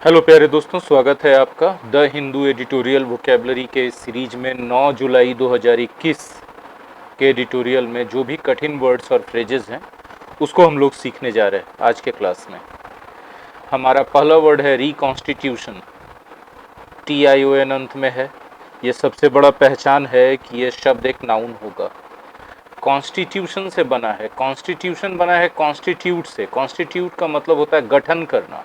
Hello प्यारे दोस्तों, स्वागत है आपका द हिंदू एडिटोरियल वोकेबलरी के सीरीज में 9 जुलाई 2021 के एडिटोरियल में जो भी कठिन वर्ड्स और फ्रेजेस हैं उसको हम लोग सीखने जा रहे हैं आज के क्लास में। हमारा पहला वर्ड है रिकॉन्स्टिट्यूशन। TION अंत में है। ये सबसे बड़ा पहचान है कि ये शब्द एक नाउन होगा। कॉन्स्टिट्यूशन से बना है, कॉन्स्टिट्यूशन बना है कॉन्स्टिट्यूट से। कॉन्स्टिट्यूट का मतलब होता है गठन करना,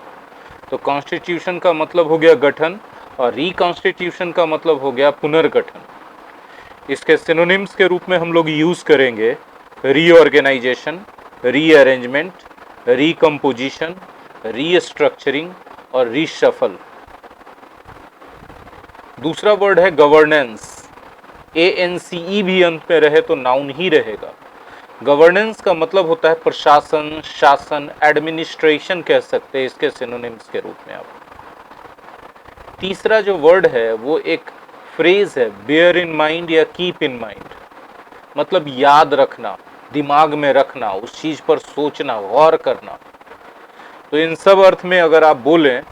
तो कॉन्स्टिट्यूशन का मतलब हो गया गठन और रिकॉन्स्टिट्यूशन का मतलब हो गया पुनर्गठन। इसके सिनोनिम्स के रूप में हम लोग यूज करेंगे रीऑर्गेनाइजेशन, रीअरेंजमेंट, रिकम्पोजिशन, रीस्ट्रक्चरिंग और रीशफल। दूसरा वर्ड है गवर्नेंस। ANCE भी अंत में रहे तो नाउन ही रहेगा। गवर्नेंस का मतलब होता है प्रशासन, शासन, एडमिनिस्ट्रेशन कह सकते हैं इसके सिनोनिम्स के रूप में आप। तीसरा जो वर्ड है वो एक फ्रेज है, बेयर इन माइंड या कीप इन माइंड, मतलब याद रखना, दिमाग में रखना, उस चीज पर सोचना, गौर करना। तो इन सब अर्थ में अगर आप बोलें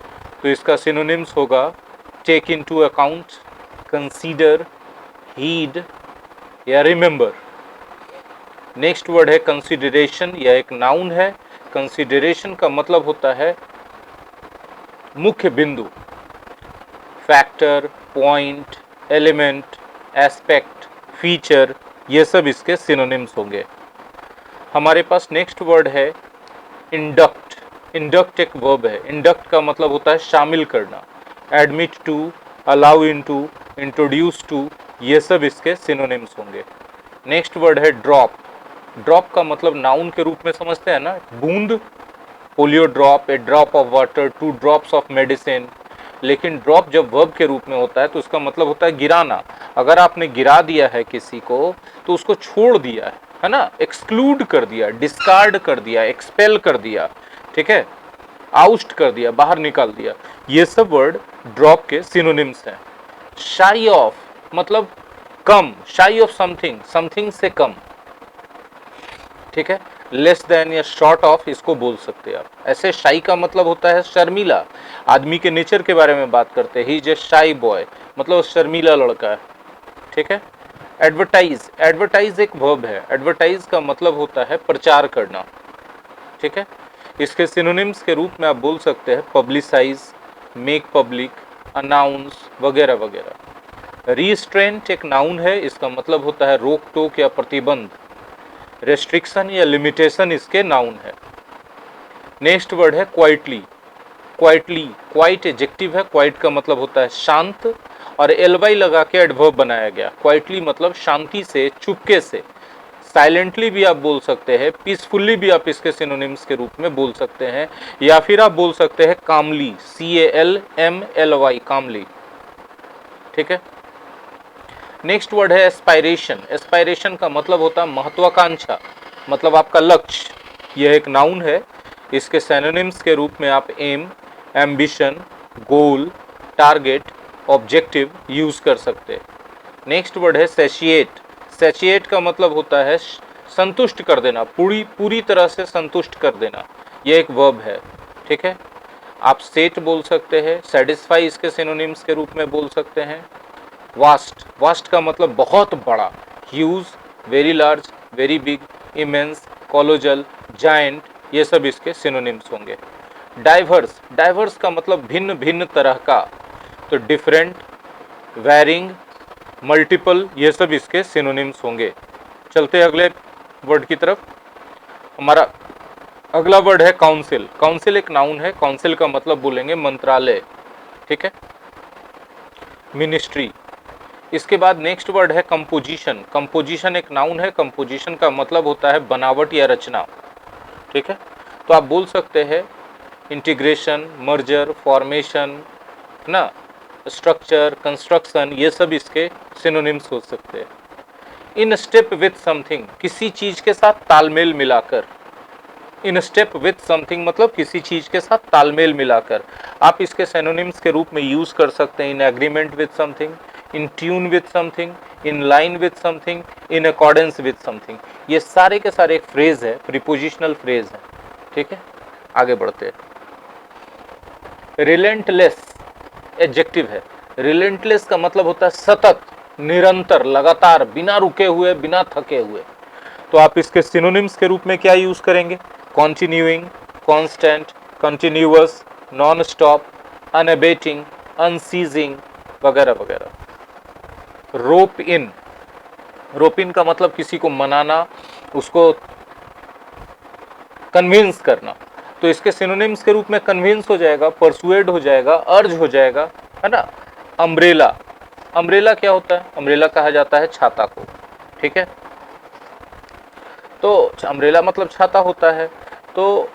तो इसका सिनोनिम्स होगा take into account, consider, heed या रिमेंबर। नेक्स्ट वर्ड है कंसिडरेशन, यह एक नाउन है। कंसिडरेशन का मतलब होता है मुख्य बिंदु, factor, point, element, aspect, feature, ये सब इसके सिनोनिम्स होंगे। हमारे पास नेक्स्ट वर्ड है इंडक्ट। इंडक्ट एक वर्ब है। इंडक्ट का मतलब होता है शामिल करना, admit to, allow into, introduce to, ये सब इसके सिनोनिम्स होंगे। नेक्स्ट वर्ड है ड्रॉप। ड्रॉप का मतलब नाउन के रूप में समझते हैं ना, बूंद, polio drop, A drop of water, 2 drops of medicine. लेकिन ड्रॉप जब वर्ब के रूप में होता है तो उसका मतलब होता है गिराना। अगर आपने गिरा दिया है किसी को तो उसको छोड़ दिया है ना, एक्सक्लूड कर दिया, डिस्कार्ड कर दिया, एक्सपेल कर दिया, ठीक है, आउस्ट कर दिया, बाहर निकाल दिया। ये सब वर्ड ड्रॉप के सिनोनिम्स हैं। शाई ऑफ मतलब कम, शाई ऑफ समथिंग, समथिंग से कम, ठीक है। लेस देन या शॉर्ट ऑफ इसको बोल सकते हैं आप। ऐसे शाई का मतलब होता है शर्मीला। आदमी के नेचर के बारे में बात करते हैं, ही इज ए शाई बॉय, मतलब शर्मीला लड़का है, ठीक है। एडवर्टाइज, एडवर्टाइज एक वर्ब है। एडवर्टाइज का मतलब होता है प्रचार करना, ठीक है। इसके सिनोनिम्स के रूप में आप बोल सकते हैं पब्लिसाइज, मेक पब्लिक, अनाउंस वगैरह वगैरह। रिस्ट्रेंट एक नाउन है, इसका मतलब होता है रोक टोक या प्रतिबंध। रेस्ट्रिक्शन या लिमिटेशन इसके नाउन है। नेक्स्ट वर्ड है क्वाइटली। क्वाइटली, क्वाइट एडजेक्टिव है। क्वाइट का मतलब होता है शांत और एलवाई लगा के एडवर्ब बनाया गया। क्वाइटली मतलब शांति से, चुपके से। साइलेंटली भी आप बोल सकते हैं, पीसफुल्ली भी आप इसके सिनोनिम्स के रूप में बोल सकते हैं, या फिर आप बोल सकते हैं कामली, CALMLY, कामली, ठीक है। नेक्स्ट वर्ड है एस्पायरेशन। एस्पायरेशन का मतलब होता है महत्वाकांक्षा, मतलब आपका लक्ष्य। यह एक नाउन है। इसके सिनोनिम्स के रूप में आप एम, एम्बिशन, गोल, टारगेट, ऑब्जेक्टिव यूज कर सकते हैं। नेक्स्ट वर्ड है सैशिएट। सैशिएट का मतलब होता है संतुष्ट कर देना, पूरी तरह से संतुष्ट कर देना। यह एक वर्ब है, ठीक है। आप सेट बोल सकते हैं, सेटिस्फाई इसके सिनोनिम्स के रूप में बोल सकते हैं। वास्ट, वास्ट का मतलब बहुत बड़ा, huge, very large, very big, immense, colossal, giant, ये सब इसके सिनोनिम्स होंगे। डाइवर्स, डाइवर्स का मतलब भिन्न भिन्न तरह का, तो डिफरेंट, वेरिंग, मल्टीपल, ये सब इसके सिनोनिम्स होंगे। चलते हैं अगले वर्ड की तरफ। हमारा अगला वर्ड है काउंसिल। काउंसिल एक नाउन है। काउंसिल का मतलब बोलेंगे मंत्रालय, ठीक है, मिनिस्ट्री। इसके बाद नेक्स्ट वर्ड है कंपोजिशन। कंपोजिशन एक नाउन है। कंपोजिशन का मतलब होता है बनावट या रचना, ठीक है। तो आप बोल सकते हैं इंटीग्रेशन, मर्जर, फॉर्मेशन, ना, स्ट्रक्चर, कंस्ट्रक्शन, ये सब इसके सिनोनिम्स हो सकते हैं। इन स्टेप विथ समथिंग, किसी चीज के साथ तालमेल मिलाकर। इन स्टेप विथ समथिंग मतलब किसी चीज के साथ तालमेल मिलाकर। आप इसके सिनोनिम्स के रूप में यूज कर सकते हैं in agreement with something, in tune with something, in line with something, in accordance with something. ये सारे के सारे एक फ्रेज है, प्रीपोजिशनल फ्रेज है, ठीक है। आगे बढ़ते हैं। रिलेंटलेस एडजेक्टिव है। रिलेंटलेस का मतलब होता है सतत, निरंतर, लगातार, बिना रुके हुए, बिना थके हुए। तो आप इसके सिनोनिम्स के रूप में क्या यूज करेंगे? Continuing, constant, continuous, non stop, unabating, unceasing वगैरह वगैरह। रोप इन, रोप इन का मतलब किसी को मनाना, उसको कन्विंस करना। तो इसके सिनोनिम्स के रूप में कन्विंस हो जाएगा, परसुएड हो जाएगा, अर्ज हो जाएगा, है ना। अम्ब्रेला, अम्ब्रेला क्या होता है? अम्ब्रेला कहा जाता है छाता को, ठीक है। तो अम्ब्रेला मतलब छाता होता है। तो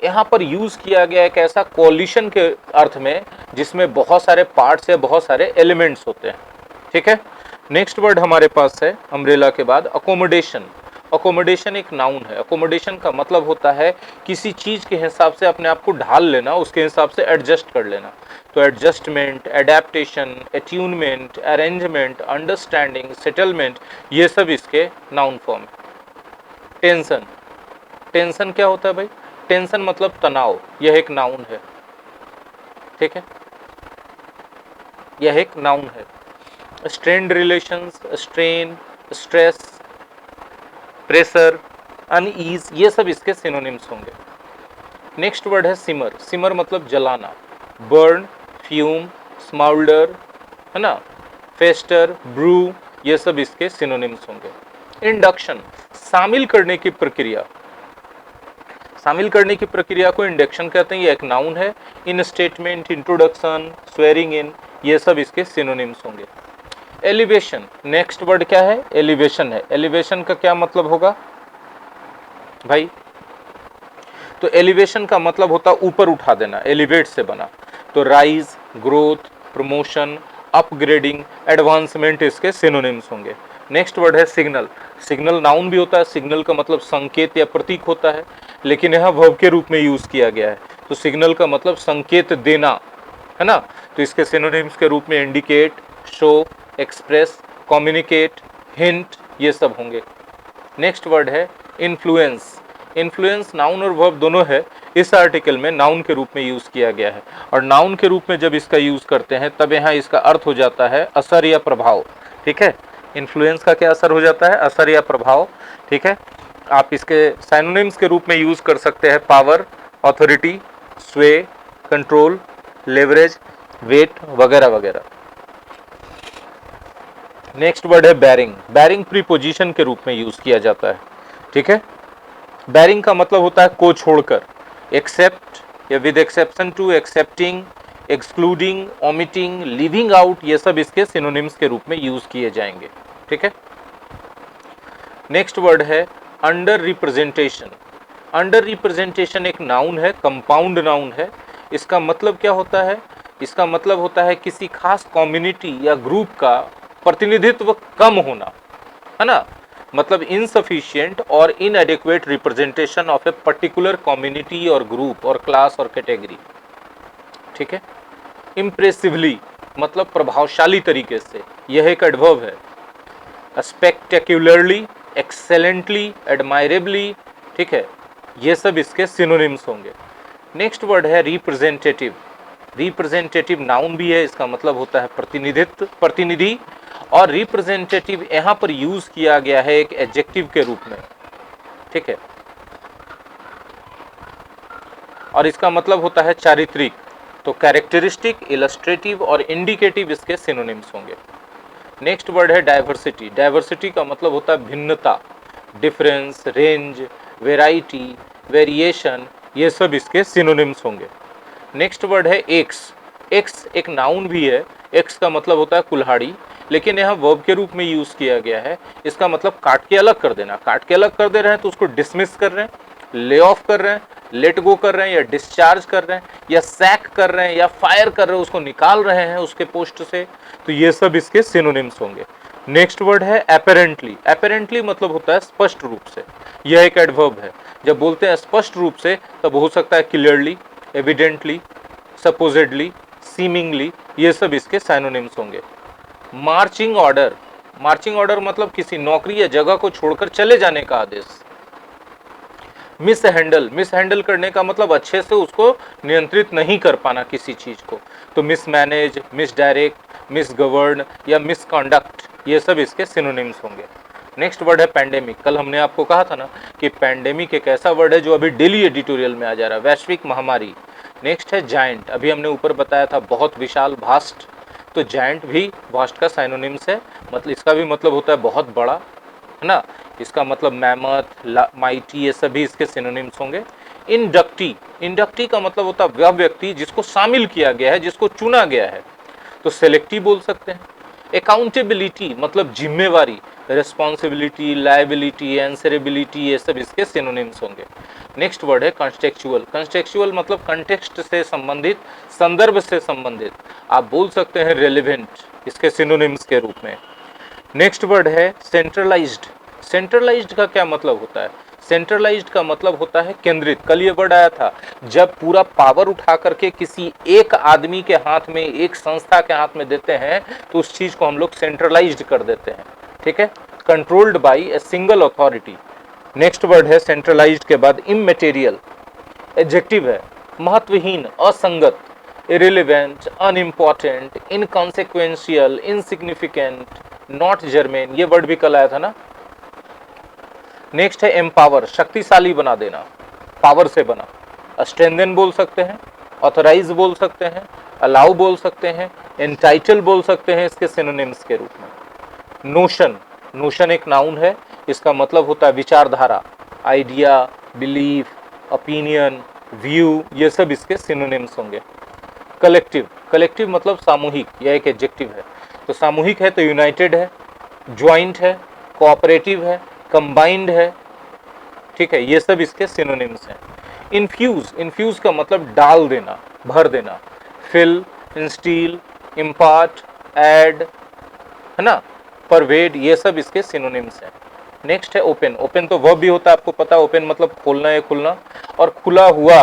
यहाँ पर यूज किया गया एक ऐसा कोलिशन के अर्थ में जिसमें बहुत सारे पार्ट्स या बहुत सारे एलिमेंट्स होते हैं, ठीक है। नेक्स्ट वर्ड हमारे पास है अम्ब्रेला के बाद अकोमोडेशन। अकोमोडेशन एक नाउन है। अकोमोडेशन का मतलब होता है किसी चीज के हिसाब से अपने आप को ढाल लेना, उसके हिसाब से एडजस्ट कर लेना। तो adjustment, adaptation, attunement, arrangement, understanding, settlement, ये सब इसके नाउन फॉर्म है। टेंशन, टेंशन क्या होता है भाई? टेंशन मतलब तनाव, यह एक नाउन है, ठीक है, यह एक नाउन है। Strained relations, strain, stress, pressure, unease, ये सब इसके सिनोनिम्स होंगे। नेक्स्ट वर्ड है सिमर। सिमर मतलब जलाना, बर्न, फ्यूम, स्माउल्डर, है ना, फेस्टर, ब्रू, ये सब इसके सिनोनिम्स होंगे। इंडक्शन, शामिल करने की प्रक्रिया, शामिल करने की प्रक्रिया को इंडक्शन कहते हैं, ये एक नाउन है। इन स्टेटमेंट, इंट्रोडक्शन, स्वेरिंग इन, ये सब इसके सिनोनिम्स होंगे। एलिवेशन, नेक्स्ट वर्ड क्या है? एलिवेशन है। एलिवेशन का क्या मतलब होगा भाई? तो एलिवेशन का मतलब होता है ऊपर उठा देना, एलिवेट से बना। तो rise, growth, promotion, upgrading, advancement इसके सिनोनिम्स होंगे। नेक्स्ट वर्ड है सिग्नल। सिग्नल नाउन भी होता है, सिग्नल का मतलब संकेत या प्रतीक होता है, लेकिन यह वर्ब के रूप में यूज किया गया है। तो सिग्नल का मतलब संकेत देना, है ना। तो इसके सिनोनिम्स के रूप में indicate, show, express, communicate, hint, ये सब होंगे। नेक्स्ट वर्ड है इन्फ्लुएंस। इन्फ्लुएंस नाउन और वर्ब दोनों है, इस आर्टिकल में नाउन के रूप में यूज किया गया है। और नाउन के रूप में जब इसका यूज करते हैं तब यहाँ इसका अर्थ हो जाता है असर या प्रभाव, ठीक है। इन्फ्लुएंस का क्या असर हो जाता है? असर या प्रभाव, ठीक है। आप इसके सिनोनिम्स के रूप में यूज कर सकते हैं पावर, ऑथोरिटी, स्वे, कंट्रोल, लेवरेज, वेट वगैरह वगैरह। नेक्स्ट वर्ड है बैरिंग। बैरिंग प्रीपोजिशन के रूप में यूज किया जाता है, ठीक है। बैरिंग का मतलब होता है को छोड़कर, एक्सेप्ट या with exception to, excepting, excluding, omitting, leaving out, ये सब इसके सिनोनिम्स के रूप में यूज किए जाएंगे, ठीक है। नेक्स्ट वर्ड है अंडर रिप्रेजेंटेशन। अंडर रिप्रेजेंटेशन एक नाउन है, कंपाउंड नाउन है। इसका मतलब क्या होता है? इसका मतलब होता है किसी खास कम्युनिटी या ग्रुप का प्रतिनिधित्व कम होना, है ना। मतलब इनसफिशिएंट और इनएडिक्वेट representation of a particular community और ग्रुप और क्लास और कैटेगरी, ठीक है। इम्प्रेसिवली मतलब प्रभावशाली तरीके से, यह एक एडवर्ब है। स्पेक्टेक्युलरली, एक्सेलेंटली, एडमायरेबली, ठीक है, ये सब इसके सिनोनिम्स होंगे। नेक्स्ट वर्ड है रिप्रेजेंटेटिव। रिप्रेजेंटेटिव नाउन भी है, इसका मतलब होता है प्रतिनिधित्व, प्रतिनिधि। और रिप्रेजेंटेटिव यहाँ पर यूज किया गया है एक एडजेक्टिव के रूप में, ठीक है। और इसका मतलब होता है चारित्रिक। तो कैरेक्टरिस्टिक, इलस्ट्रेटिव और इंडिकेटिव इसके सिनोनिम्स होंगे। नेक्स्ट वर्ड है डाइवर्सिटी। डाइवर्सिटी का मतलब होता है भिन्नता, डिफरेंस, रेंज, वेराइटी, वेरिएशन, ये सब इसके सिनोनिम्स होंगे। नेक्स्ट वर्ड है एक्स। एक्स एक नाउन भी है। एक्स का मतलब होता है कुल्हाड़ी, लेकिन यहाँ वर्ब के रूप में यूज किया गया है। इसका मतलब काट के अलग कर देना। काट के अलग कर दे रहे हैं तो उसको डिसमिस कर रहे हैं, ले ऑफ कर रहे हैं, लेट गो कर रहे हैं, या डिस्चार्ज कर रहे हैं, या सैक कर रहे हैं, या फायर कर रहे हैं, उसको निकाल रहे हैं उसके पोस्ट से। तो ये सब इसके सिनोनिम्स होंगे। नेक्स्ट वर्ड है एपेरेंटली। एपेरेंटली मतलब होता है स्पष्ट रूप से, यह एक एडवर्ब है। जब बोलते हैं स्पष्ट रूप से तब हो सकता है क्लियरली, एविडेंटली, सपोजेडली, सीमिंगली, ये सब इसके सिनोनिम्स होंगे। Marching order. मार्चिंग ऑर्डर मतलब किसी नौकरी या जगह को छोड़कर चले जाने का आदेश। मिस हैंडल करने का मतलब अच्छे से उसको नियंत्रित नहीं कर पाना किसी चीज को। तो miss manage, miss direct, miss govern या मिस कॉन्डक्ट, ये सब इसके सिनोनिम्स होंगे। नेक्स्ट वर्ड है पैंडेमिक। कल हमने आपको कहा था ना कि पैंडेमिक एक ऐसा वर्ड है जो अभी डेली एडिटोरियल में आ जा रहा है, वैश्विक महामारी। नेक्स्ट है जायंट। अभी हमने ऊपर बताया था बहुत विशाल, भास्ट। तो जायंट भी वास्ट का साइनोनिम्स है, मतलब इसका भी मतलब होता है बहुत बड़ा, है ना। इसका मतलब मैमथ, माइटी, ये सभी इसके सिनोनिम्स होंगे। इंडक्टी का मतलब होता है वह व्यक्ति जिसको शामिल किया गया है, जिसको चुना गया है, तो सेलेक्टिव बोल सकते हैं। अकाउंटेबिलिटी मतलब जिम्मेवारी, रिस्पॉन्सिबिलिटी, लायबिलिटी, आंसरेबिलिटी, ये सब इसके सिनोनिम्स होंगे। नेक्स्ट वर्ड है कंटेक्चुअल मतलब कंटेक्स्ट से संबंधित, संदर्भ से संबंधित। आप बोल सकते हैं रेलेवेंट, इसके सिनोनिम्स के रूप में। नेक्स्ट वर्ड है सेंट्रलाइज्ड का क्या मतलब होता है? सेंट्रलाइज्ड का मतलब होता है केंद्रित। कल ये वर्ड आया था, जब पूरा पावर उठा करके किसी एक आदमी के हाथ में, एक संस्था के हाथ में देते हैं, तो उस चीज को हम लोग सेंट्रलाइज्ड कर देते हैं, ठीक है, controlled by a single authority. Next word है सेंट्रलाइज्ड के बाद इमैटेरियल, एडजेक्टिव है, महत्वहीन, असंगत, irrelevant, unimportant, inconsequential, insignificant, not germane, ये वर्ड भी कल आया था ना। नेक्स्ट है एम्पावर, शक्तिशाली बना देना, पावर से बना। स्ट्रेंथन बोल सकते हैं, ऑथराइज बोल सकते हैं, अलाउ बोल सकते हैं, एंटाइटल बोल सकते हैं इसके सिनोनिम्स के रूप में। नोशन एक नाउन है, इसका मतलब होता है विचारधारा, आइडिया, बिलीफ, ओपिनियन, व्यू, ये सब इसके सिनोनिम्स होंगे। कलेक्टिव मतलब सामूहिक, यह एक एडजेक्टिव है। तो सामूहिक है तो यूनाइटेड है, ज्वाइंट है, कोऑपरेटिव है, कंबाइंड है, ठीक है, ये सब इसके सिनोनिम्स हैं। इन्फ्यूज का मतलब डाल देना, भर देना। फिल, इंस्टील, इम्पार्ट, ऐड, है ना, परवेड, ये सब इसके सिनोनिम्स हैं। नेक्स्ट है ओपन तो वर्ब भी होता है, आपको पता है, ओपन मतलब खोलना या खुलना, और खुला हुआ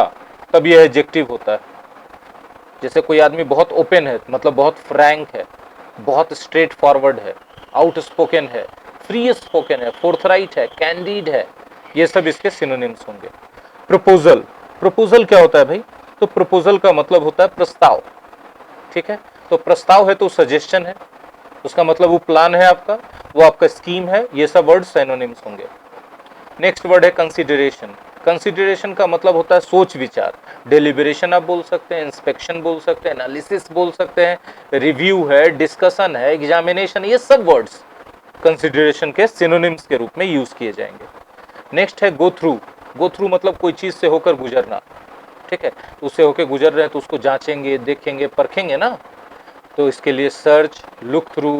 तब यह एडजेक्टिव होता है। जैसे कोई आदमी बहुत ओपन है मतलब बहुत फ्रैंक है, बहुत स्ट्रेट फॉरवर्ड है, आउटस्पोकन है, फ्री स्पोकन है, फोर्थराइट है, कैंडिड है, ये सब इसके सिनोनिम्स होंगे। प्रपोजल क्या होता है भाई? तो प्रपोजल का मतलब होता है प्रस्ताव, ठीक है। तो प्रस्ताव है तो सजेशन है, उसका मतलब वो प्लान है आपका, वो आपका स्कीम है, ये सब वर्ड सिनोनिम्स होंगे। नेक्स्ट वर्ड है कंसिडरेशन का मतलब होता है सोच विचार। डेलिब्रेशन आप बोल सकते हैं, इंस्पेक्शन बोल सकते हैं, एनालिसिस बोल सकते हैं, रिव्यू है, डिस्कशन है, एग्जामिनेशन, ये सब वर्ड्स कंसिडरेशन के सिनोनिम्स के रूप में यूज किए जाएंगे। नेक्स्ट है गो थ्रू मतलब कोई चीज से होकर गुजरना, ठीक है, उससे होकर गुजर रहे हैं तो उसको जांचेंगे, देखेंगे, परखेंगे ना। तो इसके लिए search, look through,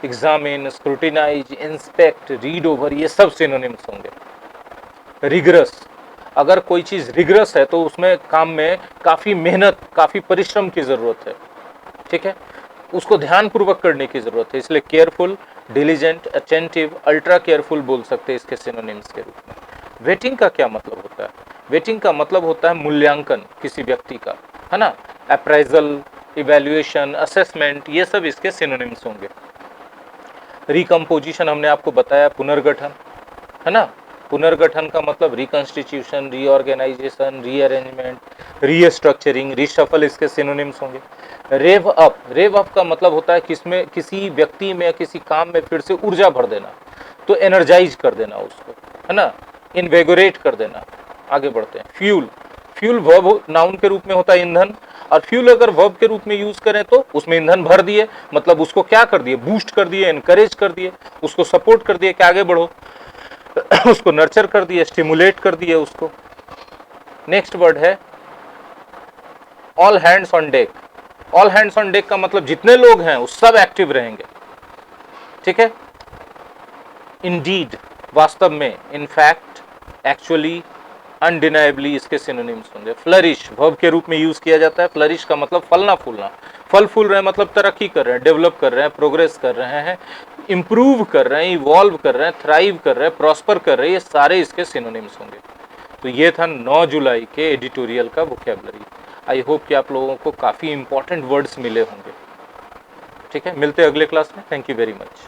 examine, scrutinise, inspect, read over, ये सब सिनोनिम्स होंगे। रिगरस, अगर कोई चीज रिगरस है तो उसमें काम में काफी मेहनत, काफी परिश्रम की जरूरत है, ठीक है, उसको ध्यानपूर्वक करने की जरूरत है, इसलिए careful, diligent, attentive, ultra careful बोल सकते हैं इसके सिनोनिम्स के रूप में। वेटिंग का क्या मतलब होता है? वेटिंग का मतलब होता है मूल्यांकन किसी व्यक्ति का, है ना, अप्राइजल, इवैल्यूएशन, असेसमेंट, ये सब इसके सिनोनिम्स होंगे। रिकम्पोजिशन हमने आपको बताया, पुनर्गठन, है ना। पुनर्गठन का मतलब reconstitution, reorganisation, rearrangement, restructuring, reshuffle, इसके सिनोनिम्स होंगे। रेव अप का मतलब होता है किसमें, किसी व्यक्ति में, किसी काम में फिर से ऊर्जा भर देना, तो एनर्जाइज कर देना उसको, है ना, इन्वेगोरेट कर देना। आगे बढ़ते हैं। फ्यूल वर्ब नाउन के रूप में होता है ईंधन, और फ्यूल अगर वर्ब के रूप में यूज करें तो उसमें ईंधन भर दिए, मतलब उसको क्या कर दिए, बूस्ट कर दिए, एनकरेज कर दिए, उसको सपोर्ट कर दिए कि आगे बढ़ो, उसको नर्चर कर दिए, स्टिमुलेट कर दिए उसको। नेक्स्ट वर्ड है all hands on deck. All hands on deck का मतलब जितने लोग हैं वो सब एक्टिव रहेंगे, ठीक है। इंडीड, वास्तव में, इनफैक्ट, एक्चुअली, अनडिनाइबली, इसके सिनोनिम्स होंगे। फ्लरिश वर्ब के रूप में यूज किया जाता है। फ्लरिश का मतलब फलना फूलना, फल फूल रहे हैं मतलब तरक्की कर रहे हैं, डेवलप कर रहे हैं, प्रोग्रेस कर रहे हैं, इंप्रूव कर रहे हैं, इवॉल्व कर रहे हैं, थ्राइव कर रहे हैं, प्रॉस्पर कर रहे हैं, ये सारे इसके सिनोनिम्स होंगे। तो ये था 9 जुलाई के एडिटोरियल का वोकैबुलरी। आई होप कि आप लोगों को काफ़ी इंपॉर्टेंट वर्ड्स मिले होंगे, ठीक है। मिलते हैं अगले क्लास में। Thank you very much.